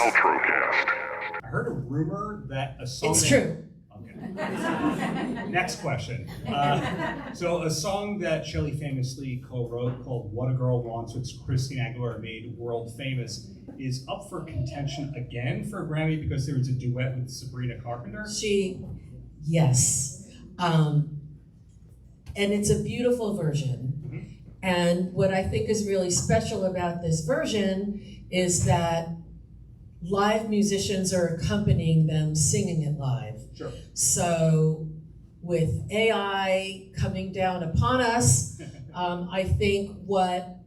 Paltrocast. I heard a rumor that a song. It's true. Okay. Next question. So a song that Shelly famously co-wrote called "What a Girl Wants," which Christina Aguilera made world famous, is up for contention again for a Grammy because there was a duet with Sabrina Carpenter. Yes. And it's a beautiful version. And what I think is really special about this version is that live musicians are accompanying them singing it live. Sure. So with AI coming down upon us, I think what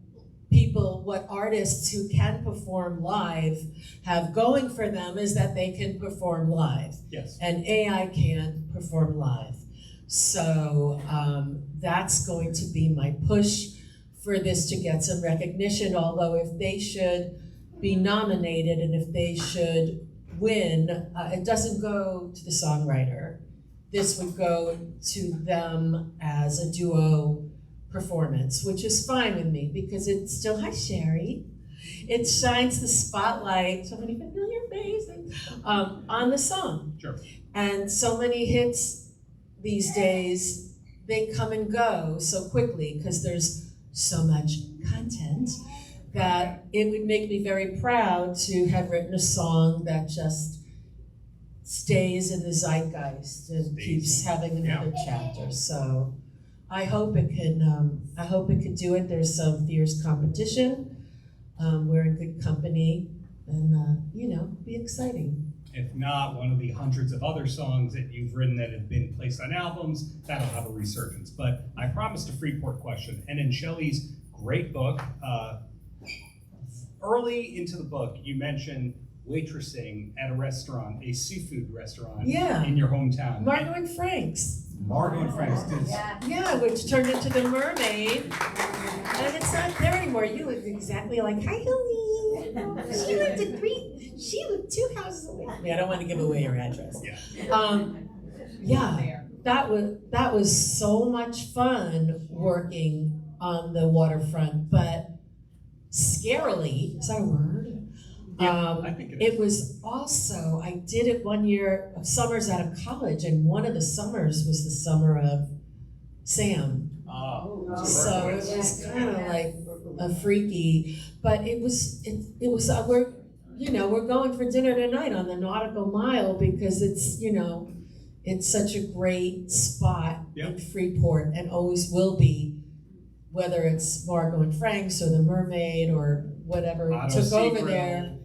artists who can perform live have going for them is that they can perform live. Yes. And AI can't perform live. So that's going to be my push for this to get some recognition, although if they should be nominated and if they should win, it doesn't go to the songwriter. This would go to them as a duo performance, which is fine with me because it's still, hi Sherry, it shines the spotlight, so many familiar faces, on the song. Sure. And so many hits these days, they come and go so quickly because there's so much content that it would make me very proud to have written a song that just stays in the zeitgeist and keeps having another chapter. So I hope it can. I hope it could do it. There's some fierce competition. We're in good company, and be exciting. If not, one of the hundreds of other songs that you've written that have been placed on albums, that'll have a resurgence. But I promised a Freeport question, and in Shelly's great book, early into the book, you mentioned waitressing at a restaurant, a seafood restaurant in your hometown. Margot and Frank's. Margot and Frank's. Yeah, which turned into the Mermaid. And it's not there anymore. You look exactly like, hi, Hilly. She lived 2 houses away. I don't want to give away your address. That was so much fun working on the waterfront, but scarily, is that a word? I think it was also, I did it one year of summers out of college, and one of the summers was the summer of Sam. So it was kind of like a freaky, but it was we're going for dinner tonight on the Nautical Mile because it's such a great spot in Freeport and always will be, whether it's Margot and Frank's or the Mermaid or whatever took over there.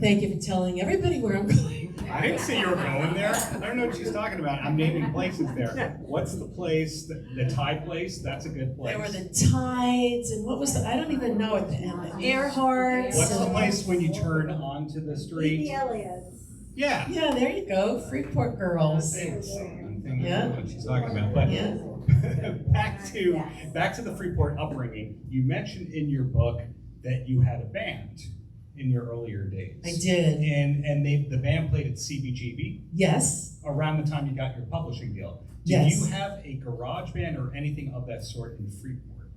Thank you for telling everybody where I'm going. I didn't see you were going there. I don't know what she's talking about. I'm naming places there. What's the place? The Thai place? That's a good place. There were the Tides, and what was I don't even know at the end. The Earharts. What's the place when you turn onto the street? The Elliots. Yeah. Yeah, there you go. Freeport girls. I'm thinking what she's talking about. But back to the Freeport upbringing. You mentioned in your book that you had a band in your earlier days. I did. And the band played at CBGB? Yes. Around the time you got your publishing deal. Do you have a garage band or anything of that sort in Freeport?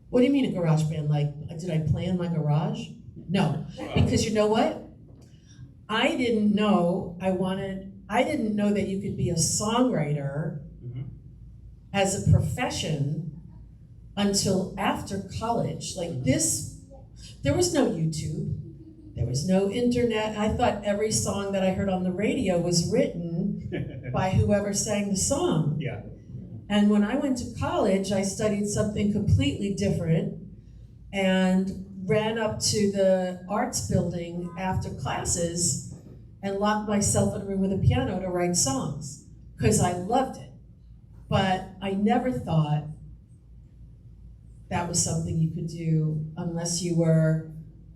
What do you mean a garage band? Like, did I play in my garage? No. Because you know what? I didn't know that you could be a songwriter as a profession until after college. Like this, there was no YouTube. There was no internet. I thought every song that I heard on the radio was written by whoever sang the song. Yeah. And when I went to college, I studied something completely different and ran up to the arts building after classes and locked myself in a room with a piano to write songs because I loved it. But I never thought that was something you could do unless you were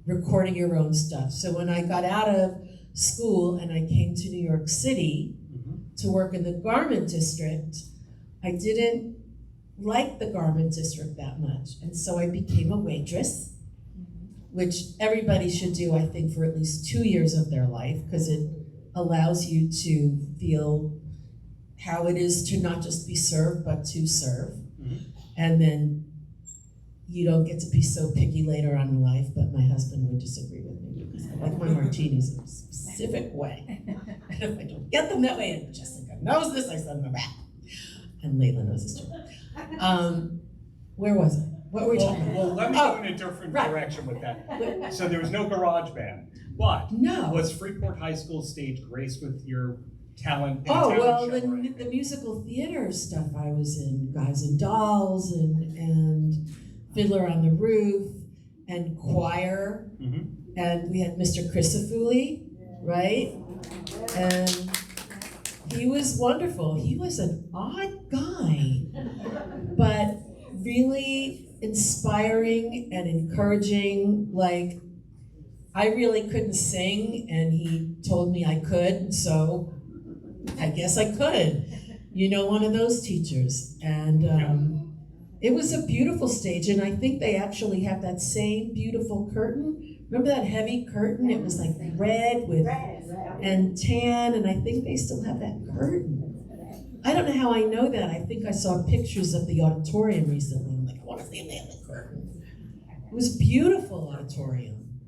recording your own stuff. So when I got out of school and I came to New York City to work in the garment district, I didn't like the garment district that much. And so I became a waitress, which everybody should do, I think, for at least 2 years of their life, because it allows you to feel how it is to not just be served, but to serve. And then you don't get to be so picky later on in life, but my husband would disagree with me because I like my martinis in a specific way. And if I don't get them that way, and Jessica knows this, I send them back. And Layla knows this too. Where was I? What were we talking about? Well, let me go in a different direction with that. So there was no garage band, but was Freeport High School stage graced with your talent? The musical theater stuff I was in, Guys and Dolls and Fiddler on the Roof and choir. And we had Mr. Christofouli, right? And he was wonderful. He was an odd guy, but really inspiring and encouraging. Like, I really couldn't sing, and he told me I could, so I guess I could. You know, one of those teachers. And it was a beautiful stage, and I think they actually have that same beautiful curtain. Remember that heavy curtain? It was like red with and tan, and I think they still have that curtain. I don't know how I know that. I think I saw pictures of the auditorium recently. I'm like, I want to see if they have the curtain. It was a beautiful auditorium.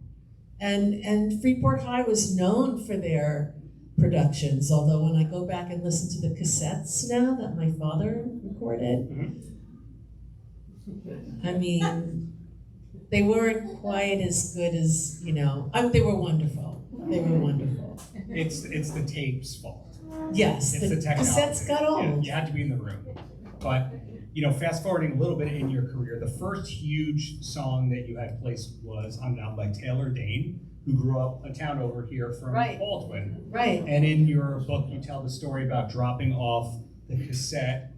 And Freeport High was known for their productions, although when I go back and listen to the cassettes now that my father recorded, I mean, they weren't quite as good as, you know, they were wonderful. They were wonderful. It's the tape's fault. Yes, it's the technology. Cassettes got old. Yeah, you had to be in the room. But, you know, fast forwarding a little bit in your career, the first huge song that you had placed was I'm Not by Taylor Dane, who grew up a town over here from Baldwin. Right. And in your book, you tell the story about dropping off the cassette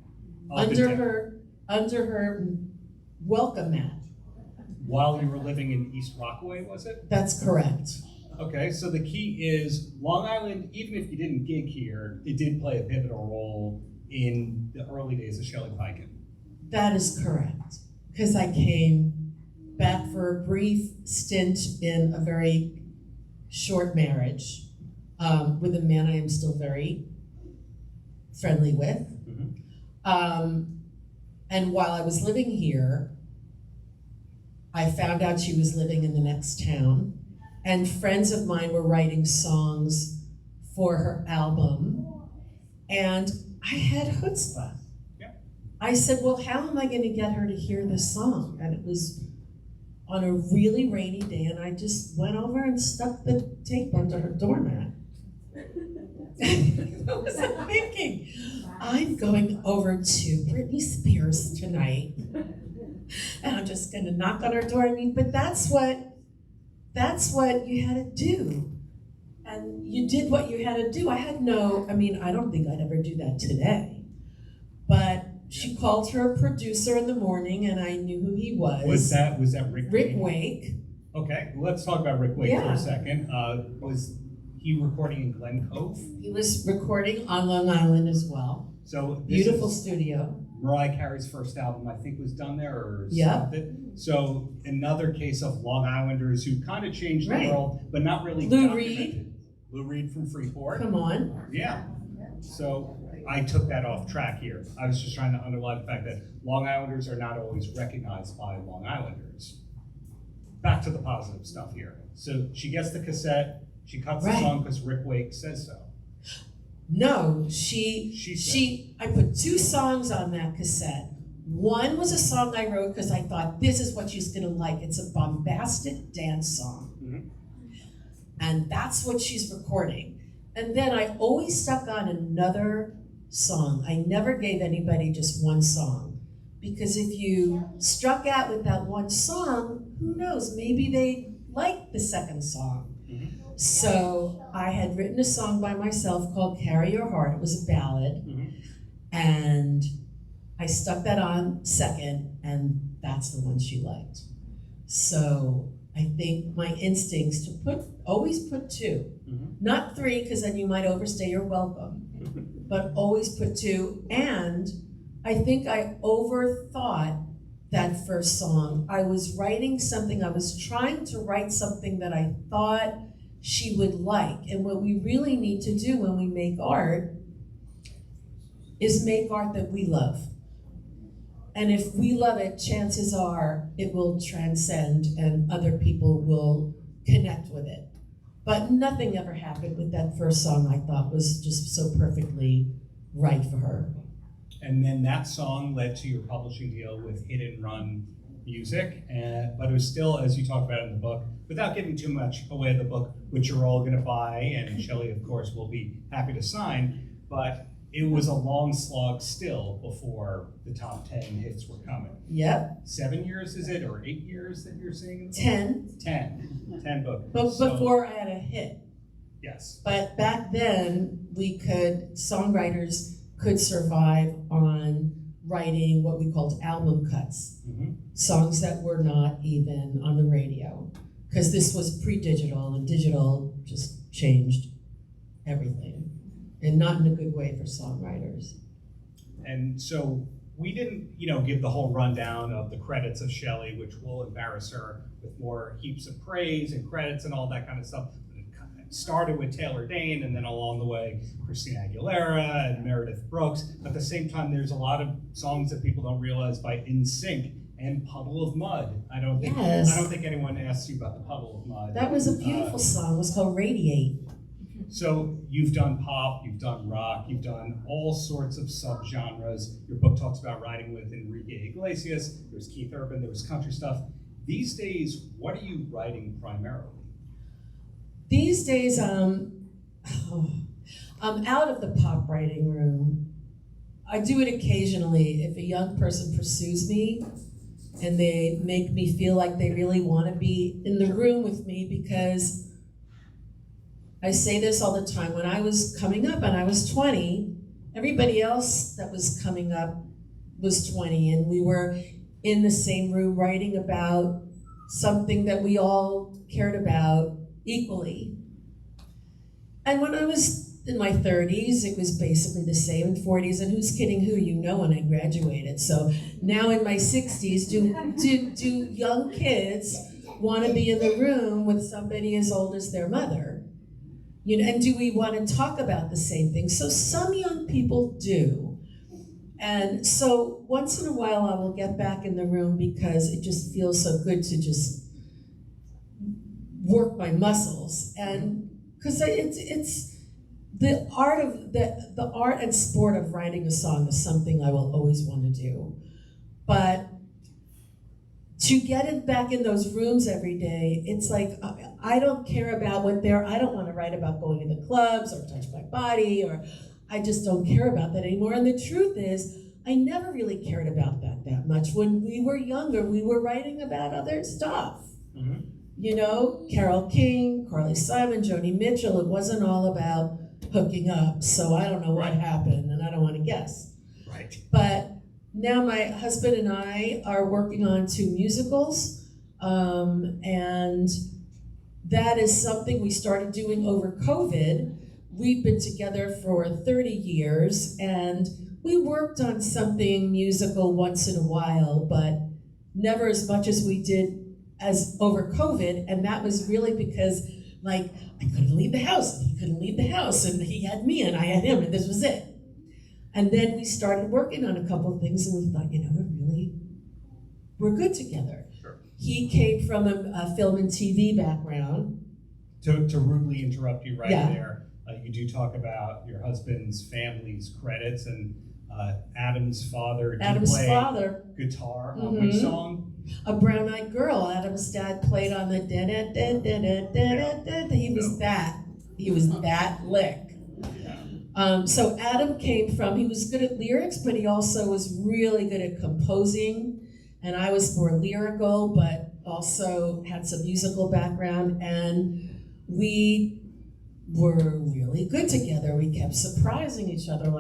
under her welcome mat. While you were living in East Rockaway, was it? That's correct. Okay, so the key is Long Island, even if you didn't gig here, it did play a pivotal role in the early days of Shelly Peiken. That is correct, because I came back for a brief stint in a very short marriage with a man I am still very friendly with. And while I was living here, I found out she was living in the next town, and friends of mine were writing songs for her album, and I had chutzpah. I said, well, how am I going to get her to hear this song? And it was on a really rainy day, and I just went over and stuck the tape under her doormat. What was I thinking? I'm going over to Britney Spears tonight, and I'm just going to knock on her door. I mean, but that's what you had to do. And you did what you had to do. I don't think I'd ever do that today. But she called her producer in the morning, and I knew who he was. Was that Rick Wake? Rick Wake. Okay, well, let's talk about Rick Wake for a second. Was he recording in Glen Cove? He was recording on Long Island as well. So beautiful studio. Mariah Carey's first album, I think, was done there, or something. So another case of Long Islanders who kind of changed the world, but not really documented. Lou Reed from Freeport. Come on. Yeah. So I took that off track here. I was just trying to underline the fact that Long Islanders are not always recognized by Long Islanders. Back to the positive stuff here. So she gets the cassette, she cuts the song because Rick Wake says so. No, I put 2 songs on that cassette. One was a song I wrote because I thought this is what she's gonna like. It's a bombastic dance song. And that's what she's recording. And then I always stuck on another song. I never gave anybody just one song. Because if you struck out with that one song, who knows, maybe they like the second song. So I had written a song by myself called Carry Your Heart. It was a ballad. And I stuck that on second, and that's the one she liked. So I think my instincts to always put 2. Not 3, because then you might overstay your welcome, but always put 2. And I think I overthought that first song. I was writing something, I was trying to write something that I thought she would like. And what we really need to do when we make art is make art that we love. And if we love it, chances are it will transcend and other people will connect with it. But nothing ever happened with that first song I thought was just so perfectly right for her. And then that song led to your publishing deal with Hit and Run Music, but it was still, as you talk about in the book, without giving too much away of the book, which you're all gonna buy, and Shelly, of course, will be happy to sign, but it was a long slog still before the top 10 hits were coming. Yep. 7 years, is it, or 8 years that you're saying? In the book? 10. 10 books. But So- before I had a hit. Yes. But back then, songwriters could survive on writing what we called album cuts. Mm-hmm. Songs that were not even on the radio. Because this was pre-digital, and digital just changed everything. And not in a good way for songwriters. And so we didn't, give the whole rundown of the credits of Shelly, which will embarrass her with more heaps of praise and credits and all that kind of stuff. It started with Taylor Dane, and then along the way, Christina Aguilera and Meredith Brooks. But at the same time, there's a lot of songs that people don't realize by NSYNC and Puddle of Mud. I don't think anyone asked you about the Puddle of Mud. That was a beautiful song. It was called Radiate. So you've done pop, you've done rock, you've done all sorts of subgenres. Your book talks about writing with Enrique Iglesias. There was Keith Urban, there was country stuff. These days, what are you writing primarily? These days, I'm out of the pop writing room. I do it occasionally if a young person pursues me and they make me feel like they really want to be in the room with me, because I say this all the time. When I was coming up and I was 20, everybody else that was coming up was 20, and we were in the same room writing about something that we all cared about equally. And when I was in my 30s, it was basically the same, in 40s, and who's kidding who, when I graduated. So now in my 60s, do young kids want to be in the room with somebody as old as their mother? And do we want to talk about the same thing? So some young people do. And so once in a while I will get back in the room because it just feels so good to just work my muscles. And because it's the art and sport of writing a song is something I will always want to do. But to get it back in those rooms every day, it's like, I don't care about I don't want to write about going to the clubs or touch my body, or I just don't care about that anymore. And the truth is, I never really cared about that much. When we were younger, we were writing about other stuff. Mm-hmm. Carole King, Carly Simon, Joni Mitchell, it wasn't all about hooking up. So I don't know what happened, and I don't want to guess. Right. But now my husband and I are working on 2 musicals, and that is something we started doing over COVID. We've been together for 30 years, and we worked on something musical once in a while, but never as much as we did as over COVID, and that was really because, I couldn't leave the house, and he couldn't leave the house, and he had me, and I had him, and this was it. And then we started working on a couple of things, and we thought, we're good together. Sure. He came from a film and TV background. To rudely interrupt you Yeah. there, you do talk about your husband's family's credits, and Adam's father did play guitar on which song? A Brown Eyed Girl. Adam's dad played on the da-da-da-da-da-da-da-da. He was that lick. So Adam he was good at lyrics, but he also was really good at composing. And I was more lyrical, but also had some musical background. And we were really good together. We kept surprising each other,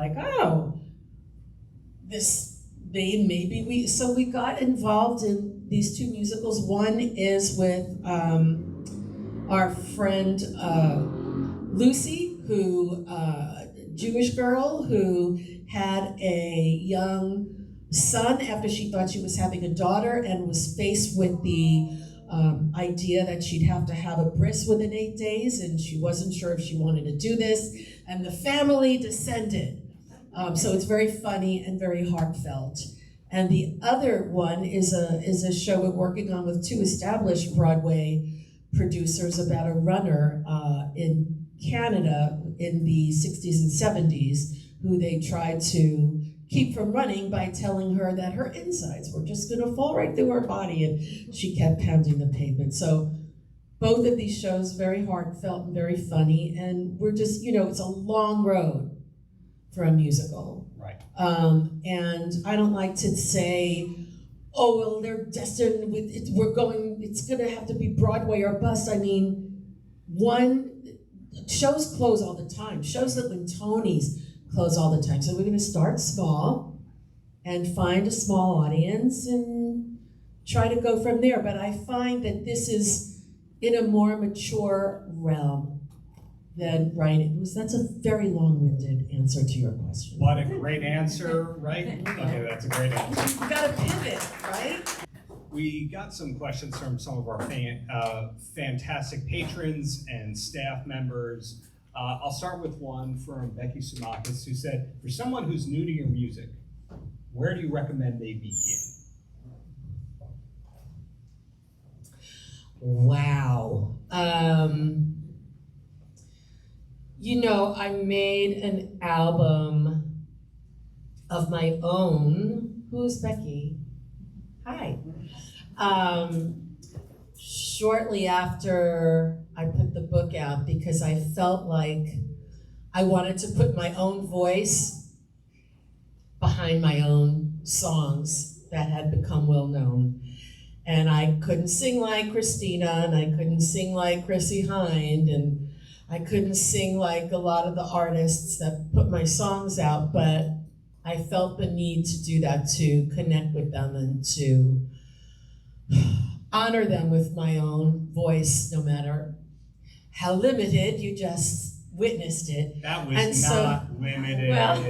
so we got involved in these 2 musicals. One is with our friend Lucy, Jewish girl who had a young son after she thought she was having a daughter, and was faced with the idea that she'd have to have a bris within 8 days, and she wasn't sure if she wanted to do this, and the family descended. So it's very funny and very heartfelt. And the other one is a show we're working on with 2 established Broadway producers about a runner in Canada in the 60s and 70s who they tried to keep from running by telling her that her insides were just gonna fall right through her body, and she kept pounding the pavement. So both of these shows, very heartfelt and very funny, and we're just, it's a long road for a musical. Right. And I don't like to say, oh, well, they're destined with it, it's gonna have to be Broadway or bust. I mean, shows close all the time. Shows that win Tonys close all the time. So we're gonna start small and find a small audience and try to go from there. But I find that this is in a more mature realm than writing. That's a very long-winded answer to your question. What a great answer, right? Okay, that's a great answer. You gotta pivot, right? We got some questions from some of our fantastic patrons and staff members. I'll start with one from Becky Sumakis, who said, for someone who's new to your music, where do you recommend they begin? Wow. I made an album of my own. Who's Becky? Hi. Shortly after I put the book out, because I felt like I wanted to put my own voice behind my own songs that had become well known. And I couldn't sing like Christina, and I couldn't sing like Chrissy Hind, and I couldn't sing like a lot of the artists that put my songs out, but I felt the need to do that, to connect with them and to honor them with my own voice, no matter how limited. You just witnessed it. That was not limited. Well,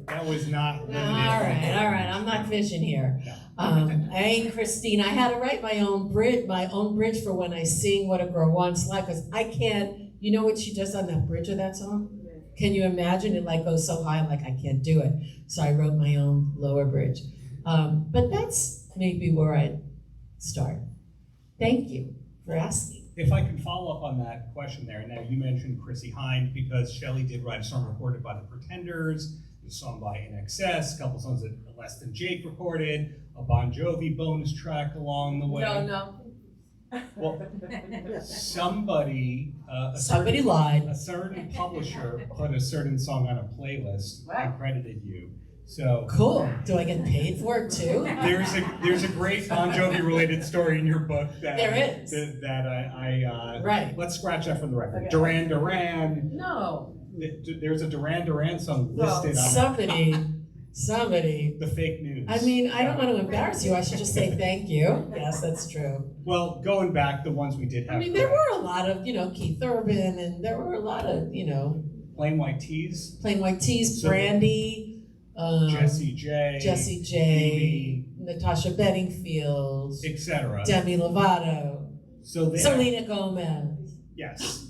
that was not limited. All right, I'm not fishing here. No. I ain't Christine. I had to write my own bridge for when I sing What a Girl Wants Life, because I can't, you know what she does on that bridge of that song? Can you imagine? It goes so high, I can't do it. So I wrote my own lower bridge. But that's maybe where I'd start. Thank you for asking. If I can follow up on that question there, now you mentioned Chrissy Hind, because Shelly did write a song recorded by the Pretenders, a song by INXS, a couple songs that Less Than Jake recorded, a Bon Jovi bonus track along the way. No. Well, somebody lied. A certain publisher put a certain song on a playlist and credited you. So cool. Do I get paid for it too? There's a great Bon Jovi related story in your book that there is. that I right. Let's scratch that from the record. Okay. Duran. No. There's a Duran song listed on somebody. The fake news. I mean, I don't want to embarrass you. I should just say thank you. Yes, that's true. Well, going back, the ones we did have. I mean, there were a lot of, Keith Urban, and there were a lot of, Plain White Tees. Plain White Tees, Brandy, Jessie J, Phoebe, Natasha Bedingfield, etc. Demi Lovato, Selena Gomez. Yes,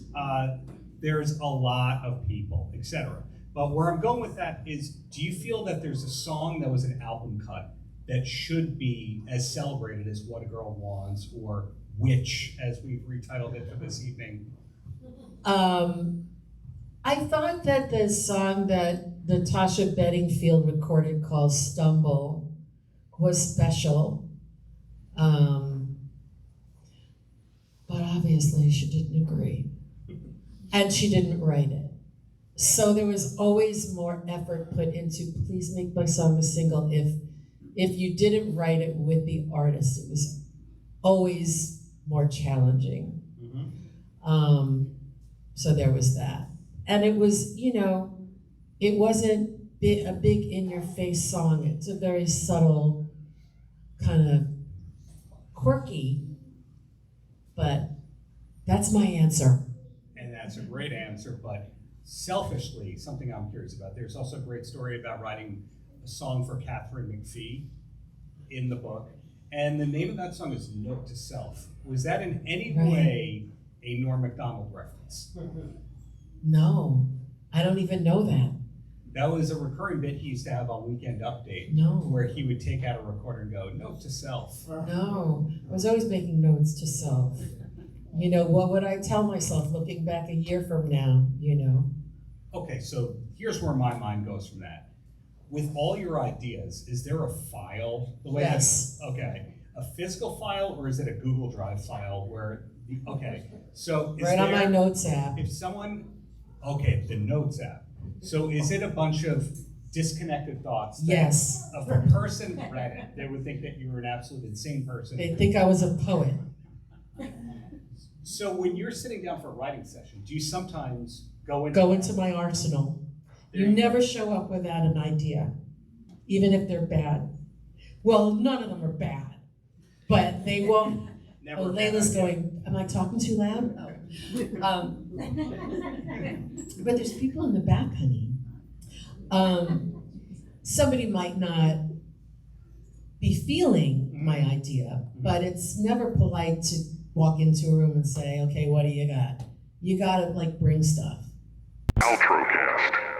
there's a lot of people, etc. But where I'm going with that is, do you feel that there's a song that was an album cut that should be as celebrated as What a Girl Wants, or Witch, as we've retitled it for this evening? I thought that the song that Natasha Bedingfield recorded called Stumble was special. But obviously she didn't agree. And she didn't write it. So there was always more effort put into, please make my song a single. If you didn't write it with the artist, it was always more challenging. Mm-hmm. So there was that. And it was, it wasn't a big in-your-face song. It's a very subtle, kind of quirky, but that's my answer. And that's a great answer, but selfishly, something I'm curious about, there's also a great story about writing a song for Catherine McPhee in the book. And the name of that song is Note to Self. Was that in any way a Norm Macdonald reference? No, I don't even know that. That was a recurring bit he used to have on Weekend Update. No. Where he would take out a recorder and go, note to self. No, I was always making notes to self. You know, what would I tell myself looking back a year from now, you know? Okay, so here's where my mind goes from that. With all your ideas, is there a file? Yes. Okay, a physical file, or is it a Google Drive file where, so is Right on my notes app. If someone, okay, the notes app. So is it a bunch of disconnected thoughts? Yes. If a person read it, they would think that you were an absolute insane person. They think I was a poet. So when you're sitting down for a writing session, do you sometimes go into my arsenal? You never show up without an idea, even if they're bad. Well, none of them are bad, but they won't. Never Oh, Layla's going, am I talking too loud? Oh. But there's people in the back, honey. Somebody might not be feeling my idea, but it's never polite to walk into a room and say, okay, what do you got? You gotta like bring stuff. Paltrocast.